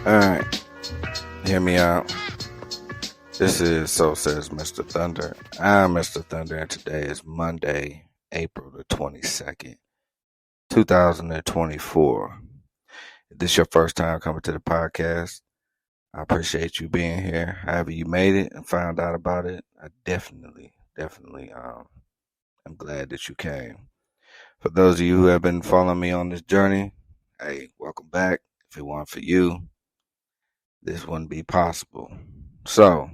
Alright, hear me out. This is So Says Mr. Thunder. I'm Mr. Thunder, and today is Monday, April the 22nd, 2024. If this is your first time coming to the podcast, I appreciate you being here. However you made it and found out about it, I definitely, I'm glad that you came. For those of you who have been following me on this journey, hey, welcome back. If it weren't for you, this wouldn't be possible. So,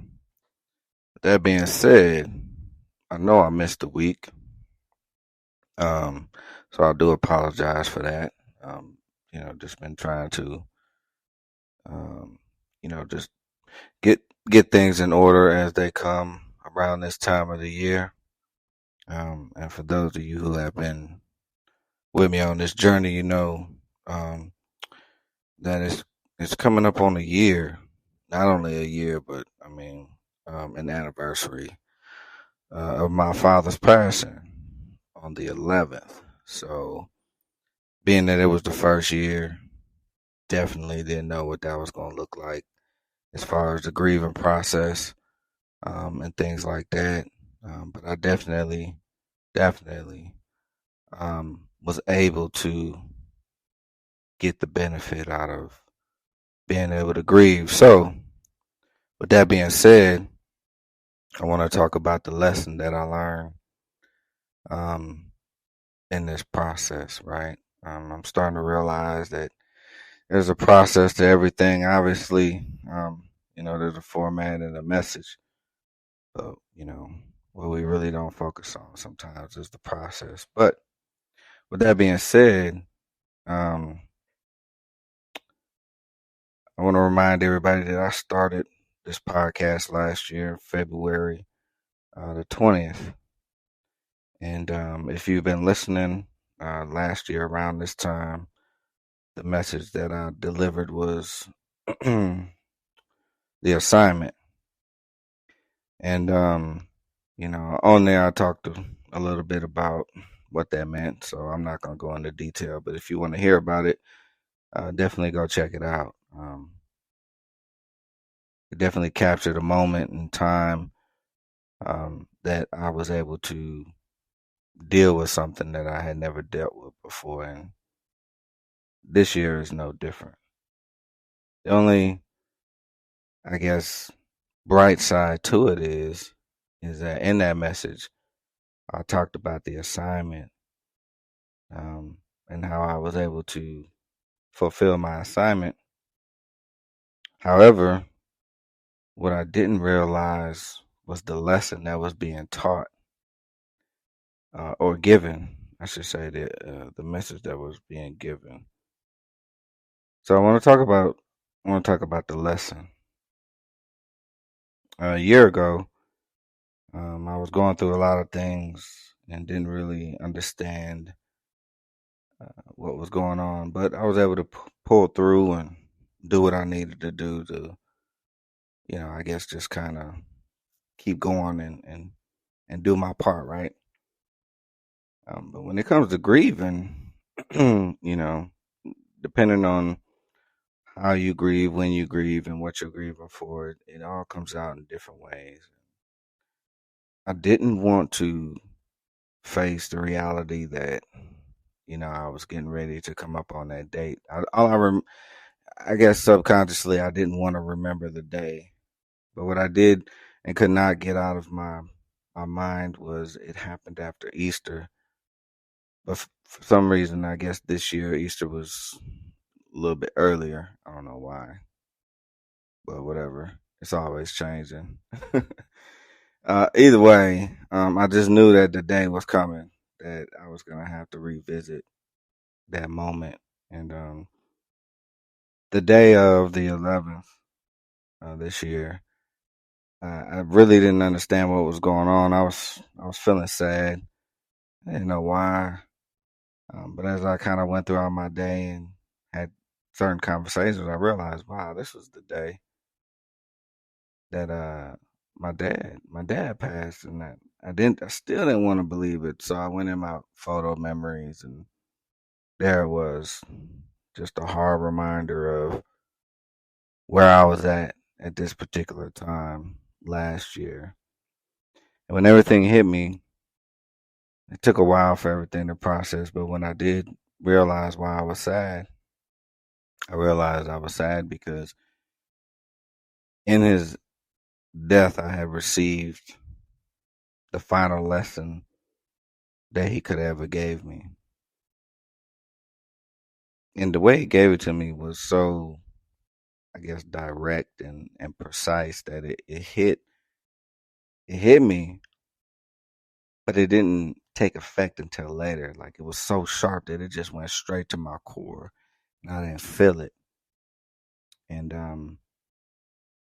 with that being said, I know I missed a week. Um, so I do apologize for that. Just been trying to, um, just get get things in order as they come around this time of the year. And for those of you who have been with me on this journey, um, that it's coming up on a year. Not only a year, but I mean, an anniversary of my father's passing on the 11th. So, being that it was the first year, definitely didn't know what that was going to look like as far as the grieving process and things like that. But I definitely was able to get the benefit out of being able to grieve. So, with that being said, I want to talk about the lesson that I learned um, in this process, right? I'm starting to realize that there's a process to everything. Obviously, there's a format and a message, but what we really don't focus on sometimes is the process. But with that being said, um, I want to remind everybody that I started this podcast last year, February the 20th. And if you've been listening last year around this time, the message that I delivered was the assignment. And, on there, I talked a little bit about what that meant. So I'm not going to go into detail. But if you want to hear about it, definitely go check it out. It definitely captured a moment in time that I was able to deal with something that I had never dealt with before. And this year is no different. The only, I guess, bright side to it is that in that message, I talked about the assignment and how I was able to fulfill my assignment. However, what I didn't realize was the lesson that was being taught or given. I should say the message that was being given. So I want to talk about the lesson. A year ago, I was going through a lot of things and didn't really understand what was going on, but I was able to pull through and do what I needed to do to, I guess just kind of keep going and do my part, right? But when it comes to grieving, depending on how you grieve, when you grieve, and what you're grieving for, it all comes out in different ways. I didn't want to face the reality that, I was getting ready to come up on that date. I guess subconsciously, I didn't want to remember the day. But what I did and could not get out of my mind was it happened after Easter. But for some reason, I guess this year Easter was a little bit earlier. I don't know why, but whatever. It's always changing. Either way, I just knew that the day was coming that I was gonna have to revisit that moment. And the day of the 11th this year, I really didn't understand what was going on. I was feeling sad. I didn't know why. But as I kind of went throughout my day and had certain conversations, I realized, wow, this was the day that my dad passed, and I still didn't want to believe it. So I went in my photo memories, and there it was, just a hard reminder of where I was at this particular time last year. And when everything hit me, it took a while for everything to process, but when I did realize why I was sad, I realized I was sad because in his death, I had received the final lesson that he could ever gave me. And the way he gave it to me was so, I guess, direct and precise that it hit me, but it didn't take effect until later. Like it was so sharp that it just went straight to my core, and I didn't feel it. And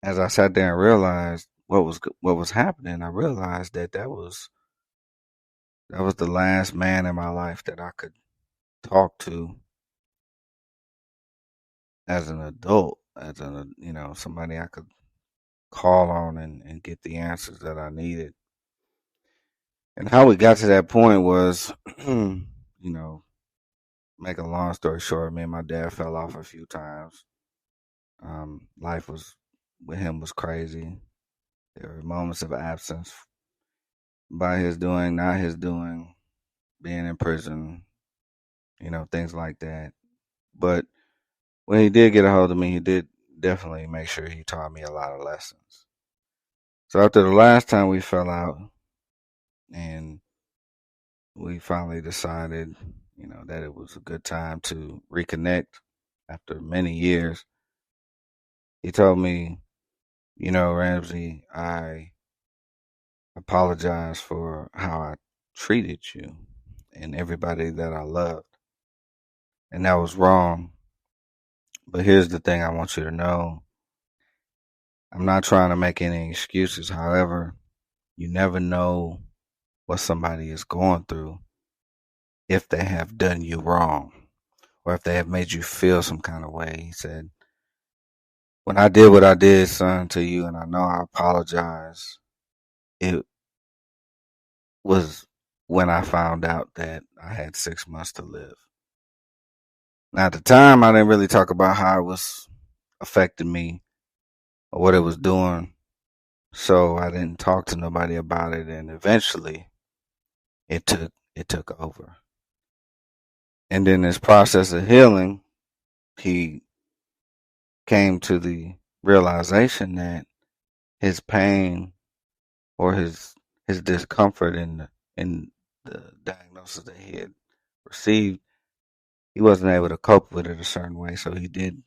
as I sat there and realized what was happening, I realized that that was the last man in my life that I could talk to as an adult, as somebody I could call on and get the answers that I needed. And how we got to that point was, make a long story short, me and my dad fell off a few times. Life was with him was crazy. There were moments of absence by his doing, not his doing, being in prison, things like that. But when he did get a hold of me, he did definitely make sure he taught me a lot of lessons. So after the last time we fell out and we finally decided, that it was a good time to reconnect after many years, he told me, Ramsey, I apologize for how I treated you and everybody that I loved. And that was wrong. But here's the thing I want you to know. I'm not trying to make any excuses. However, you never know what somebody is going through if they have done you wrong or if they have made you feel some kind of way. He said, when I did what I did, son, to you, and I know I apologize, it was when I found out that I had 6 months to live. Now, at the time, I didn't really talk about how it was affecting me or what it was doing. So I didn't talk to nobody about it. And eventually it took over. And in this process of healing, he came to the realization that his pain or his discomfort in the diagnosis that he had received, he wasn't able to cope with it a certain way. So he did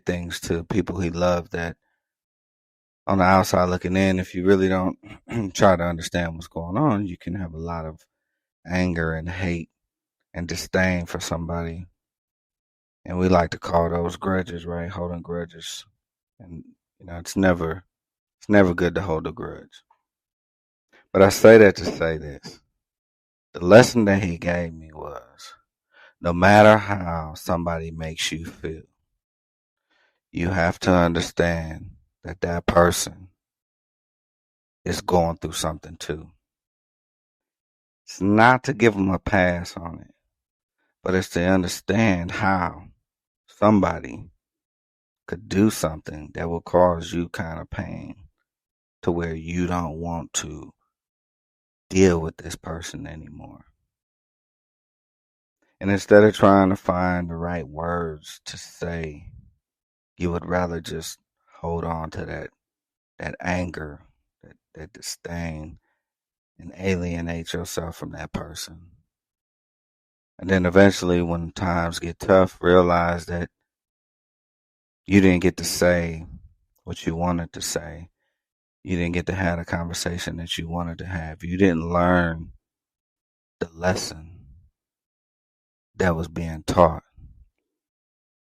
things to people he loved that on the outside looking in, if you really don't try to understand what's going on, you can have a lot of anger and hate and disdain for somebody. And we like to call those grudges, right? Holding grudges. And it's never good to hold a grudge. But I say that to say this. The lesson that he gave me was no matter how somebody makes you feel, you have to understand that that person is going through something too. It's not to give them a pass on it, but it's to understand how somebody could do something that will cause you kind of pain to where you don't want to deal with this person anymore. And instead of trying to find the right words to say, you would rather just hold on to that anger, that disdain, and alienate yourself from that person. And then eventually, when times get tough, realize that you didn't get to say what you wanted to say. You didn't get to have the conversation that you wanted to have. You didn't learn the lesson that was being taught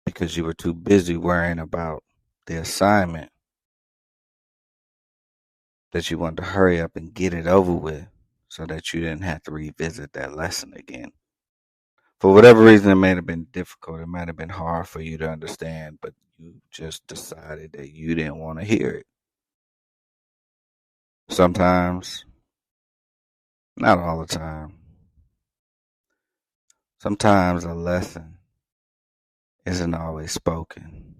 because you were too busy worrying about the assignment that you wanted to hurry up and get it over with so that you didn't have to revisit that lesson again. For whatever reason, it may have been difficult. It might have been hard for you to understand, but you just decided that you didn't want to hear it. Sometimes, not all the time, sometimes a lesson isn't always spoken.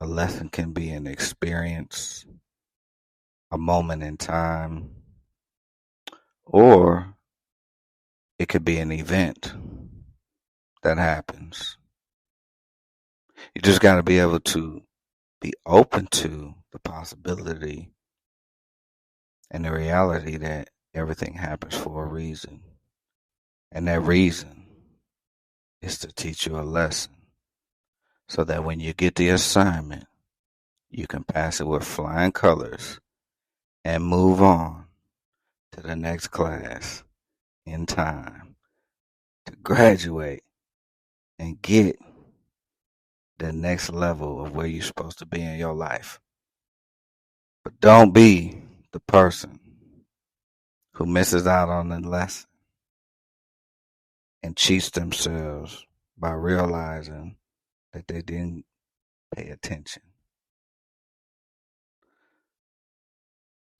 A lesson can be an experience, a moment in time, or it could be an event that happens. You just got to be able to be open to the possibility and the reality that everything happens for a reason. And that reason is to teach you a lesson so that when you get the assignment, you can pass it with flying colors and move on to the next class in time to graduate and get the next level of where you're supposed to be in your life. But don't be the person who misses out on the lesson and cheats themselves by realizing that they didn't pay attention.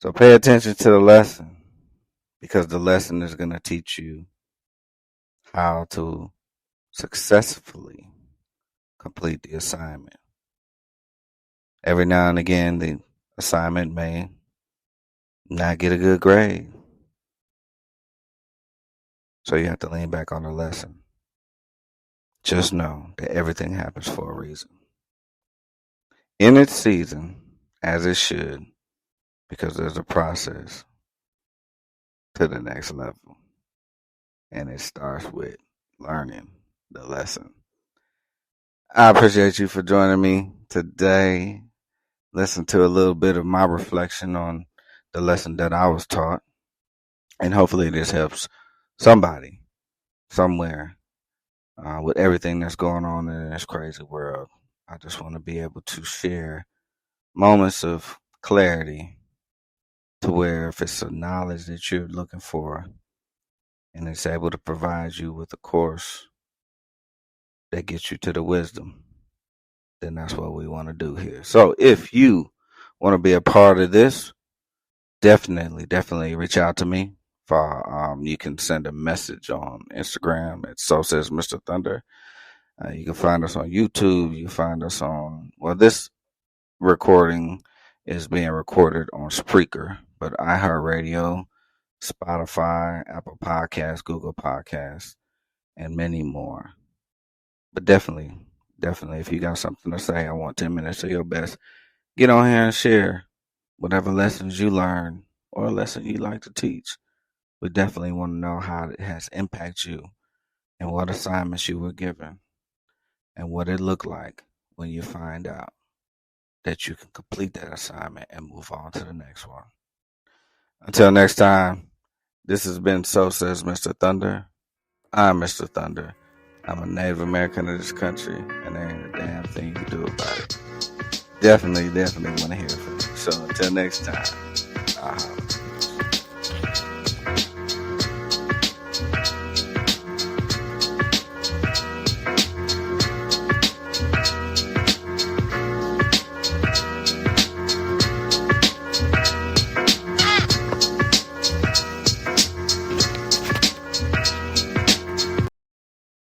So pay attention to the lesson, because the lesson is going to teach you how to successfully complete the assignment. Every now and again, the assignment may not get a good grade. So you have to lean back on the lesson. Just know that everything happens for a reason. In its season, as it should, because there's a process to the next level. And it starts with learning the lesson. I appreciate you for joining me today. Listen to a little bit of my reflection on the lesson that I was taught. And hopefully this helps somebody somewhere with everything that's going on in this crazy world. I just want to be able to share moments of clarity to where if it's a knowledge that you're looking for and it's able to provide you with a course that gets you to the wisdom, then that's what we want to do here. So if you want to be a part of this, definitely reach out to me. You can send a message on Instagram at So Says Mr. Thunder. You can find us on YouTube. You can find us on, this recording is being recorded on Spreaker, but iHeartRadio, Spotify, Apple Podcasts, Google Podcasts, and many more. But definitely, if you got something to say, I want 10 minutes of your best. Get on here and share whatever lessons you learn or a lesson you like to teach. We definitely want to know how it has impacted you and what assignments you were given and what it looked like when you find out that you can complete that assignment and move on to the next one. Until next time, this has been So Says Mr. Thunder. I'm Mr. Thunder. I'm a Native American of this country, and there ain't a damn thing you can do about it. Definitely want to hear from you. So until next time,